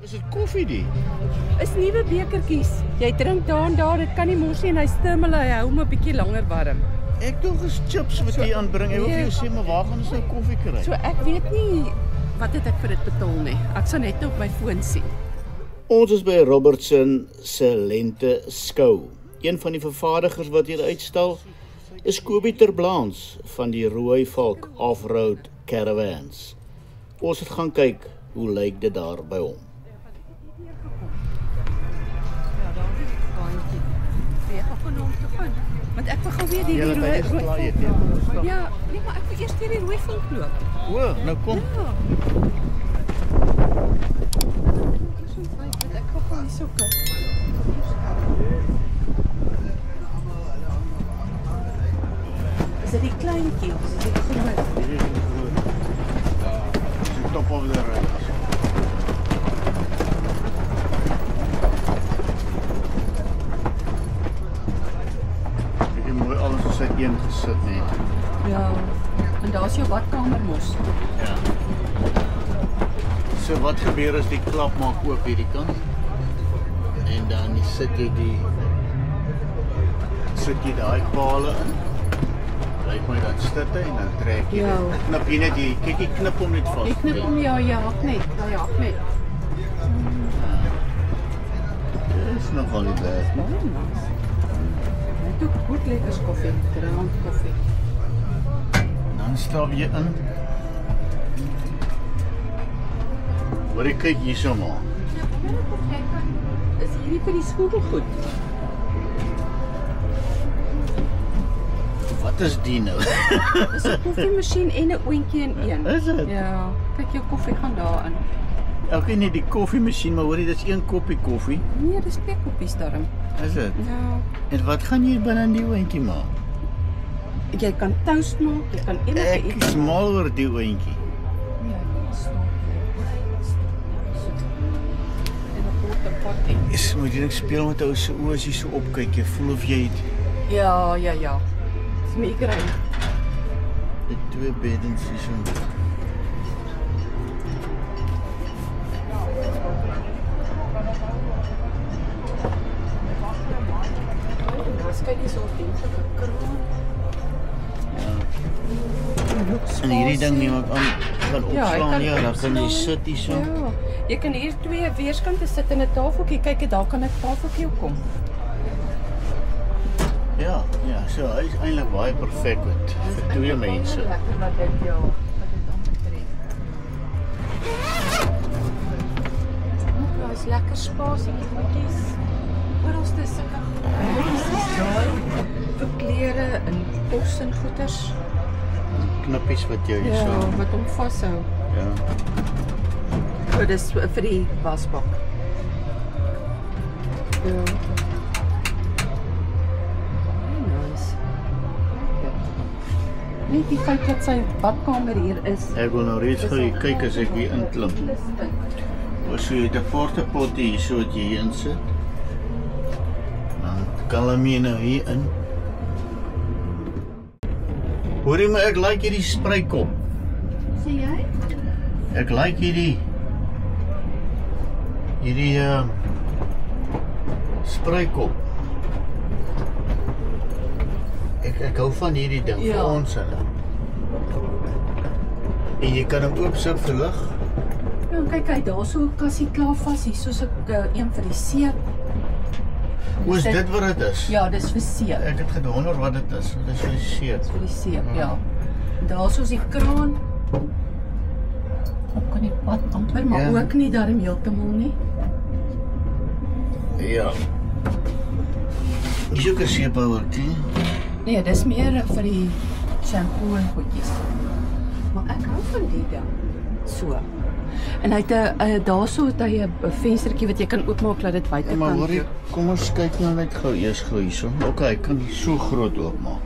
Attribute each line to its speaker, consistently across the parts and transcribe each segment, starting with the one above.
Speaker 1: Is dit koffie die?
Speaker 2: Is nuwe bekertjies. Jy drink daar en daar, dit kan nie mos nie en hy stimule, hy hou hom 'n bietjie langer warm.
Speaker 1: Ek dink is chips wat jy aanbring. Ek wil vir jou sê, maar waar gaan ons nou koffie kry?
Speaker 2: So ek weet nie wat het ek vir dit betaal nie. Ek sal net op my foon sien.
Speaker 1: Ons is by Robertson se lente skou. Een van die vervaardigers wat hier uitstal is Kobie Terblanche van die Rooi Valk Offroad Caravans. Ons het gaan kyk hoe lyk dit daar by hom.
Speaker 2: Ja, daar is 'n baantjie. Jy gaan van hom toe gaan. Want ek wil gou weer die rooi. Ja, nee, maar ek wil eers weer die Rooi Valk loop.
Speaker 1: O, nou kom.
Speaker 2: Ja. Ek wil gou hier so kyk. Is dit die kleintjie? Is dit groot?
Speaker 1: Dit is groot. Ja, top of the range. Ek het mooi alles op sy een gesit nie.
Speaker 2: Ja. En daar's jou badkamer mos.
Speaker 1: Ja. So wat gebeur as die klap maak oop hierdie kant? En dan sit jy daai pale in. Lyk my dan stitte en dan trek jy.
Speaker 2: Ja.
Speaker 1: Knip jy net die kyk jy knip hom net vas.
Speaker 2: Ek knip hom ja, hak net. Ja, hak net.
Speaker 1: Dit is nogal nie bad nie.
Speaker 2: Baie nice. Net ook goed lekker koffie, ground koffie.
Speaker 1: Dan stap jy in. Waar ek kyk hierso maar.
Speaker 2: Is hierdie vir die skottelgoed?
Speaker 1: Wat is die nou?
Speaker 2: Dis 'n koffiemasjien en 'n oontjie in een.
Speaker 1: Is dit?
Speaker 2: Ja, kyk jou koffie gaan daarin.
Speaker 1: Okay, nie die koffiemasjien, maar hoorie, dis een koppie koffie.
Speaker 2: Nee, dis 2 koppies daarin.
Speaker 1: Is dit?
Speaker 2: Ja.
Speaker 1: En wat gaan jy binne in die oontjie maak?
Speaker 2: Jy kan toast maak, jy kan enige
Speaker 1: Ek
Speaker 2: iets.
Speaker 1: is mal oor die oontjie.
Speaker 2: Ja, en 'n groot potjie.
Speaker 1: Is moet jy net speel met ou se oë as jy so opkyk, jy voel of jy het
Speaker 2: Ja. Dis migraine.
Speaker 1: die 2 beddens hierso.
Speaker 2: Kyk hier so ordentlike kraan.
Speaker 1: En hierdie ding neem ek aan kan opslaan, ja, dan kan jy
Speaker 2: opslaan.
Speaker 1: sit hierso.
Speaker 2: Ja. Jy kan hier 2 weerskante sit in 'n tafeltjie. Kyk, daar kan 'n tafeltjie op kom.
Speaker 1: Ja, so hy is eintlik baie perfek vir 2 mense.
Speaker 2: Lekker wat dit ja, wat dit aanbetref. Daar is lekker spasietjie goedjies. Oralste sulke vir klere en kos en goeders.
Speaker 1: Knippies wat jy
Speaker 2: Ja,
Speaker 1: hierso.
Speaker 2: wat hom vashou.
Speaker 1: Ja.
Speaker 2: So dis vir die wasbak. Ja. Nice. Net die feit dat sy badkamer hier is.
Speaker 1: Ek wil nou reeds gou hier kyk as ek hier inklim. So jy het 'n portepotjie hierso wat jy hier insit. Dan kalm jy nou hier in. Hoorie maar ek like hierdie sprykop.
Speaker 2: Sien jy?
Speaker 1: Ek like hierdie sprykop. Ek hou van hierdie ding vir ons hulle. En jy kan hom oopsit vir lig.
Speaker 2: Ja, kyk hy daar so 'n kassie klaar vas hier soos 'n een vir die seep.
Speaker 1: Hoe is dit wat dit is?
Speaker 2: Ja, dis vir seep.
Speaker 1: Ek het gewonder wat dit is. Dit is vir seep.
Speaker 2: Vir die seep, ja. Daar soos die kraan. Op kan die pad amper, maar
Speaker 1: Ja.
Speaker 2: ook nie daarom heeltemal nie.
Speaker 1: Ja. Is ook 'n seephouertjie.
Speaker 2: Nee, dis meer vir die shampoo en goedjies. Maar ek hou van die ding. So. En hy het 'n daarso het hy 'n venstertjie wat jy kan oopmaak dat dit buite
Speaker 1: Maar
Speaker 2: kan.
Speaker 1: hoorie, kom ons kyk nou net gou eers gou hierso. Okay, ek kan so groot oopmaak.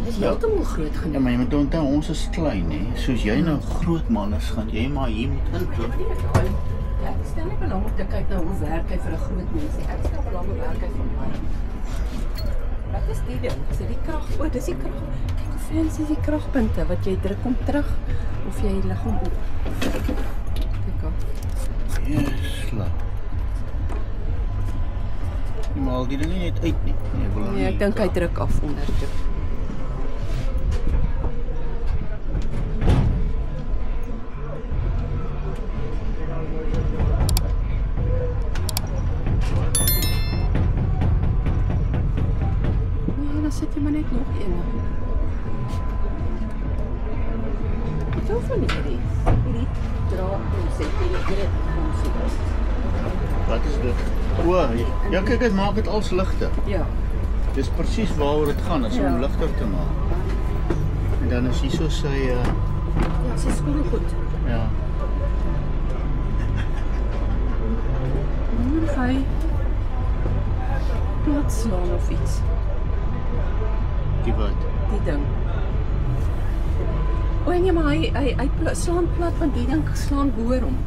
Speaker 2: Dis heeltemal groot
Speaker 1: Ja,
Speaker 2: genoeg.
Speaker 1: maar jy moet onthou ons is klein, hè. Soos jy nou groot man is, gaan jy maar hier moet inkom.
Speaker 2: Ek stel nie belang om te kyk na hoe werk hy vir 'n groot mens nie. Ek stel belang hoe werk hy vir my. Wat is die ding? Is dit die krag? O, dis die krag. Kyk hoe fancy is die kragpunte wat jy druk om terug of jy lig hom op. Kyk.
Speaker 1: Yes, slap. haal die ding nie net uit nie.
Speaker 2: Nee, ek dink hy druk af onder toe. Nee, dan sit jy maar net nog een. Wat van hierdie draad sê jy
Speaker 1: Wat is dit? O, ja kyk, dit maak dit als ligte.
Speaker 2: Ja.
Speaker 1: Dis presies waaroor dit gaan, is om ligter te maak. En dan is hier so sy
Speaker 2: Ja, sy skool goed.
Speaker 1: ja.
Speaker 2: Moet hy plat slaan of iets.
Speaker 1: Die wat?
Speaker 2: Die ding. O nee, maar hy slaan plat want die ding slaan boor hom.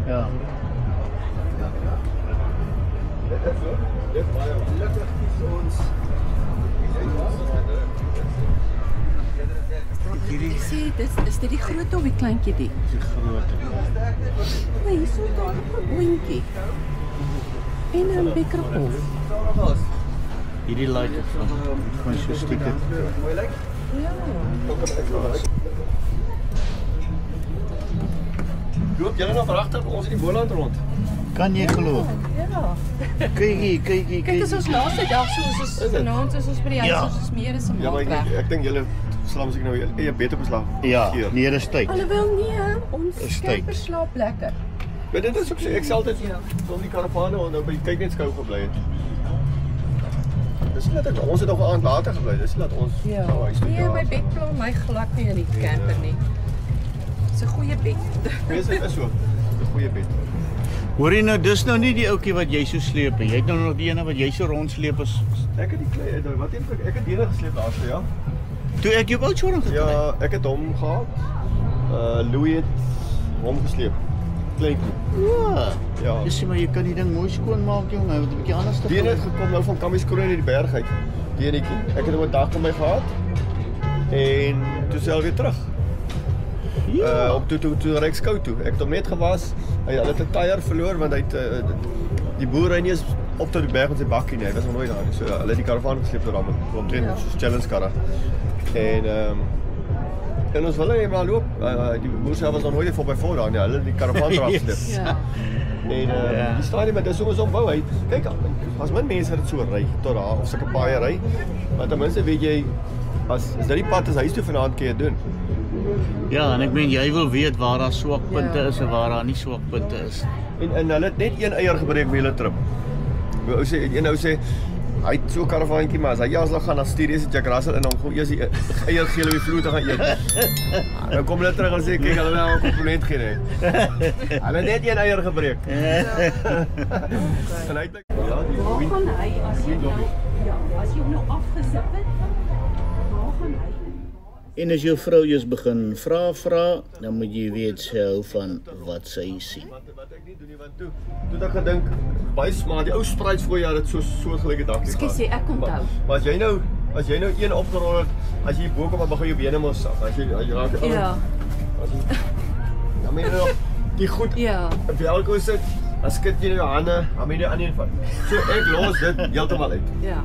Speaker 1: Ja.
Speaker 2: Ek sê, is dit die groot of die kleintjie die?
Speaker 1: Die groot.
Speaker 2: Nee, hier so daar 'n boontjie. En 'n bekkerhof.
Speaker 1: Hierdie lyk dit van so stiekem.
Speaker 2: Ja.
Speaker 3: Loop julle nog regtig ons in die Boland rond?
Speaker 1: Kan jy glo?
Speaker 2: Ja.
Speaker 1: Kyk hier.
Speaker 2: Kyk, is ons laaste dag soos vanaand is ons by die huis,
Speaker 1: Ja.
Speaker 2: ons is meer as 'n
Speaker 3: Ja, maar
Speaker 2: maand weg.
Speaker 3: ek dink julle slaap seker nou eie beter beslag.
Speaker 1: Ja, nee, dis tyd.
Speaker 2: Alhoewel nee, ons
Speaker 1: Is
Speaker 2: camper
Speaker 1: tyd.
Speaker 2: slaap lekker.
Speaker 3: Maar dit is ook so ek sê altyd so om die karavane en nou by die kyk net skou gebly het. Dis net ek ons het nog 'n aand later gebly. Dis net ons
Speaker 2: Ja.
Speaker 3: huis toe.
Speaker 2: Nee, my bedplan my glad nie in die camper nie. Dis 'n goeie bed.
Speaker 3: Dis is so. 'n Goeie bed.
Speaker 1: Hoor jy nou, dis nou nie die ouetjie wat jy so sleep nie. Jy het nou nog die ene wat jy so rondsleep is.
Speaker 3: Ek het die klein wat ek het hierdie gesleep daarso, ja.
Speaker 1: Toe ek jou oudjong gekry.
Speaker 3: Ja, ek het hom gehad. Louis het hom gesleep. Kleintjie.
Speaker 1: Ja.
Speaker 3: Ja.
Speaker 1: Dis maar jy kan die ding mooi skoon maak jong, hy het 'n bietjie anders te
Speaker 3: Die het gekom nou van Kammieskroon in die berg uit. Die enetjie. Ek het hom 'n dag by my gehad. En toe sel weer terug.
Speaker 1: Ja.
Speaker 3: Op toe ry ek skou toe. Ek het hom net gewas. Hy het 'n tyre verloor want hy het die boer ry nie eens op tot die berg met sy bakkie nie. Hy was nog nooit daar nie. So hulle het die karavaan gesleep tot daarmee. Omtrent so challenge karre. En ons wil net maar loop. Die boer self was nog nooit voorby voor daar nie. Hulle het die karavaan eraf gesleep.
Speaker 2: Ja.
Speaker 3: En die stadium dit is soms opbou. Hy kyk as min mense dit so ry tot daar of sulke paaie ry. Maar ten minste weet jy as dit die pad is huis toe vanaand kan jy doen.
Speaker 1: Ja, en ek meen jy wil weet waar daar swakpunte
Speaker 2: Ja.
Speaker 1: is en waar daar nie swakpunte is.
Speaker 3: En hulle het net een eier gebreek by hulle trip. Ou sê een ou sê hy het so 'n karavaantjie maar as hy hulle gaan dan stuur hy se Jack Russell en dan gou eers die eier gee hulle op die vloer te gaan eet. Dan kom hulle terug en sê kyk hulle nou 'n kompliment gee nee. Hulle het net een eier gebreek. En hy het ja, die
Speaker 2: Waar
Speaker 3: wind.
Speaker 2: gaan hy as jy nou as jy hom nou afgesit het? Waar gaan hy?
Speaker 1: En as jou vrou eers begin vra, dan moet jy weet sy hou van wat sy sien.
Speaker 3: Wat ek nie doen nie want toe het ek gedink baie smaak die ou Sprites voorjaar het so soortgelyke dakkie gehad.
Speaker 2: Ekskuus, ek onthou.
Speaker 3: Maar as jy nou een opgerol het, as jy bo kom dan begin jou bene mos sak. As jy raak
Speaker 2: Ja.
Speaker 3: Dan moet jy nog die goed
Speaker 2: Ja.
Speaker 3: op elke sit. As skit jy jou hande, dan moet jy aan een vat. So ek los dit heeltemal uit.
Speaker 2: Ja.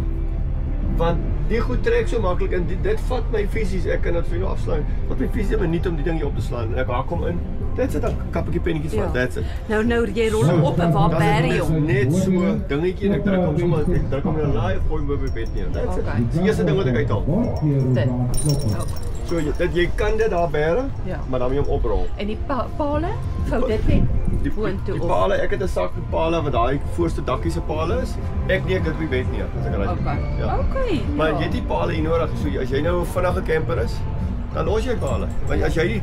Speaker 3: Want die goed trek so maklik en dit vat my fisies. Ek kan dit vir jou afslaan. Wat my fisies 'n minuut om die ding hier op te slaan en ek haak hom in. Dit sit 'n kappie pennetjies van. That's it.
Speaker 2: Nou jy rol hom op en waar bær jy hom?
Speaker 3: Net so dingetjie en ek druk hom sommer ek druk hom in 'n laai of gooi hom op die bed neer. That's it.
Speaker 2: Okay.
Speaker 3: Dis die eerste ding wat ek uithaal.
Speaker 2: Dit.
Speaker 3: So jy kan dit daar bære,
Speaker 2: Ja.
Speaker 3: maar dan moet jy hom oprol.
Speaker 2: En die pale, vou dit net boontoe
Speaker 3: Die
Speaker 2: op.
Speaker 3: pale, ek het 'n sak met pale wat daai voorste dakkie se pale is. Ek neek dit op die bed neer as ek ry.
Speaker 2: Okay.
Speaker 3: Ja.
Speaker 2: Okay.
Speaker 3: Maar jy het die pale hier nodig. So as jy nou 'n vinnige camper is, dan los jy pale. Want as jy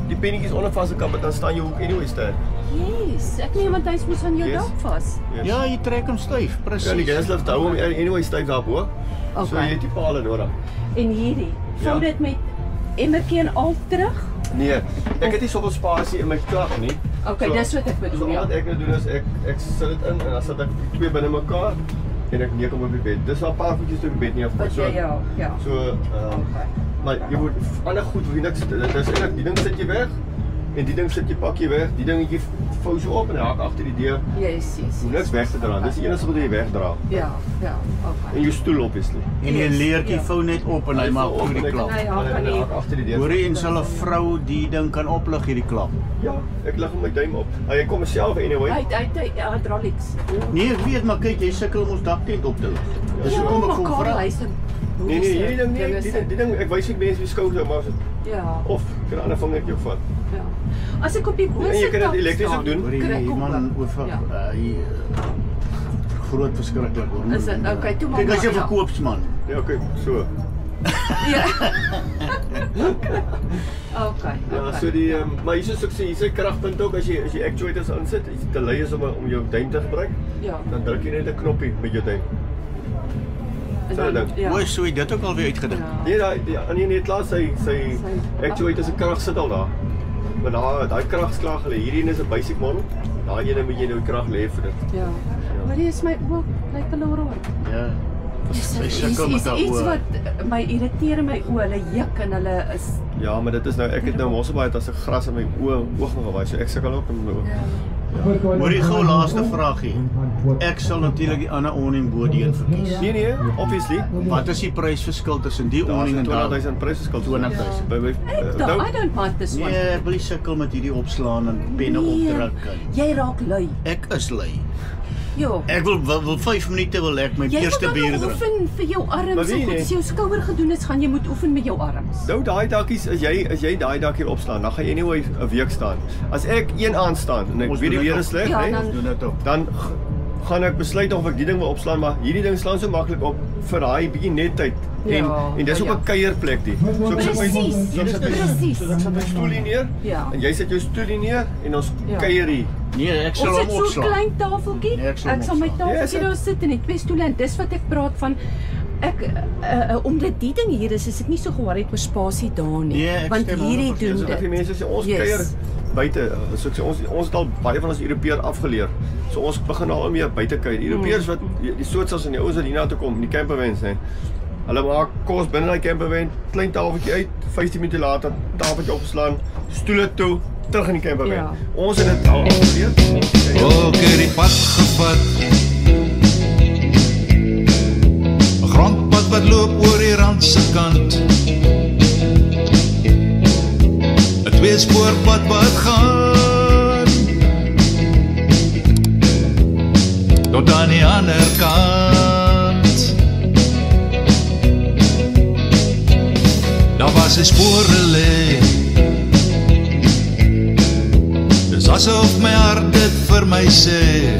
Speaker 3: die pennetjies onder vasgekap het, dan staan jy hoek anyway sterk.
Speaker 2: Yes, ek neem want hy moes aan jou
Speaker 3: Yes.
Speaker 2: dak vas.
Speaker 1: Ja, jy trek hom styf,
Speaker 3: Ja, die
Speaker 1: presies.
Speaker 3: gaslift hou hom anyway styf daarbo. So
Speaker 2: Okay.
Speaker 3: jy het die pale nodig.
Speaker 2: En hierdie, vou
Speaker 3: Ja.
Speaker 2: dit met emmertjie en al terug?
Speaker 3: Nee, ek het nie soveel spasie in my kar nie.
Speaker 2: Okay, dis wat ek bedoel,
Speaker 3: So
Speaker 2: ja.
Speaker 3: wat ek nou doen is ek sit dit in en dan sit ek twee binne mekaar en ek neek hom op die bed. Dis al 'n paar voetjies op die bed nie af.
Speaker 2: Wat jy ja.
Speaker 3: So
Speaker 2: Okay.
Speaker 3: maar jy moet ander goed wie niks dis eintlik die ding sit jy weg En die ding sit jy pak jy weg, die ding jy vou so op en haak agter die deur.
Speaker 2: Yes.
Speaker 3: Hoef niks weg te dra. Dis die enigste wat jy wegdra.
Speaker 2: Ja, okay.
Speaker 3: En jou stoel obviously.
Speaker 1: En die leertjie vou net op en hy maak oor die klap.
Speaker 2: Nee, haak
Speaker 3: agter die deur.
Speaker 1: Hoorie, en sal 'n vrou die ding kan oplig hierdie klap?
Speaker 3: Ja, ek lig hom my duim op. Hy kom self anyway.
Speaker 2: Hy hydraulics.
Speaker 1: Nee, ek weet, maar kyk, jy sukkel om ons daktent op te lig. Dis hoekom ek kom vra.
Speaker 3: Nee, hierdie ding nie, die ding ek wys ek mense wie skouer maar
Speaker 2: ja.
Speaker 3: Of kan 'n ander vingertjie vat.
Speaker 2: Ja. As ek op die
Speaker 3: En jy kan dit elektries ook doen.
Speaker 1: Hoorie, die man oor groot verskriklik hoor.
Speaker 2: Is dit okay, toe maar.
Speaker 1: Kyk as jy verkoopsman.
Speaker 3: Ja, okay, so.
Speaker 2: Ja. Okay.
Speaker 3: Ja, so die maar hier is ook hier's kragpunt ook as jy actuators insit, as jy te lui is om jou duim te gebruik.
Speaker 2: Ja.
Speaker 3: Dan druk jy net 'n knoppie met jou duim.
Speaker 2: Ja.
Speaker 1: Hoe sou jy dit ook al weer uitgedink?
Speaker 3: Nee, nee, klaar sy actuator se krag sit al daar. Maar daai krag is klaar gelê. Hierdie is 'n basic model. Daai ene moet jy nou krag lê vir dit.
Speaker 2: Ja. Maar hier is my oog, lyk hulle rooi.
Speaker 1: Ja.
Speaker 2: Sy sukkel met haar oë. Iets wat my irriteer in my oë, hulle juk en hulle is.
Speaker 3: Ja, maar dit is nou ek het nou mos baie as 'n gras in my oog gewaai, so ek sukkel ook met my oë.
Speaker 1: Hoorie gou laaste vraagie. Ek sal natuurlik die ander awning bo die een verkies.
Speaker 3: Nee, obviously.
Speaker 1: Wat is die prysverskil tussen die awning en daai?
Speaker 3: 20.000 prysverskil.
Speaker 1: 20.000.
Speaker 2: I don't want this one.
Speaker 1: Nee, ek wil nie sukkel met hierdie opslaan en penne opdruk.
Speaker 2: Jy raak lui.
Speaker 1: Ek is lui.
Speaker 2: Ja.
Speaker 1: Ek wil 5 minute wil ek my eerste bier drink.
Speaker 2: Jy moet oefen vir jou arms. As jou skouer gedoen is, gaan jy moet oefen met jou arms.
Speaker 3: Nou daai dakkies, as jy daai dakkie opslaan, dan gaan jy nie ooit 'n week staan. As ek een aanstaan en ek weet die weer is sleg, dan gaan ek besluit of ek die ding wil opslaan, maar hierdie ding slaan so maklik op vir daai bietjie net tyd. En dis ook 'n kuierplek die. So ek sit my stoel neer. En jy sit jou stoel neer en ons kuier hier.
Speaker 1: Nee, ek sal hom opslaan.
Speaker 2: Ons het so 'n klein tafeltjie. Ek sal my tafeltjie daar sit en twee stoele en dis wat ek praat van. Omdat die ding hier is ek nie so ge-worried oor spasie daar nie. Want hierdie doen dit.
Speaker 3: Die mense sê ons kuier buite. So ek sê ons het al baie van ons Europeër afgeleer. So ons begin al meer buite kuier. Europeërs wat die Switsers en die ouens wat hiernatoe kom, die campervans hè. Hulle maak kos binne daai campervan, klein tafeltjie uit, 15 minute later tafeltjie opslaan, stoele toe, terug in die campervan. Ons het dit al afgeleer.
Speaker 4: Ook die pad gevat. 'n Grondpad wat loop oor die rand se kant. 'n Tweespoorpad wat gaan tot aan die ander kant. Daar was 'n spore lê. Dis asof my hart dit vir my sê.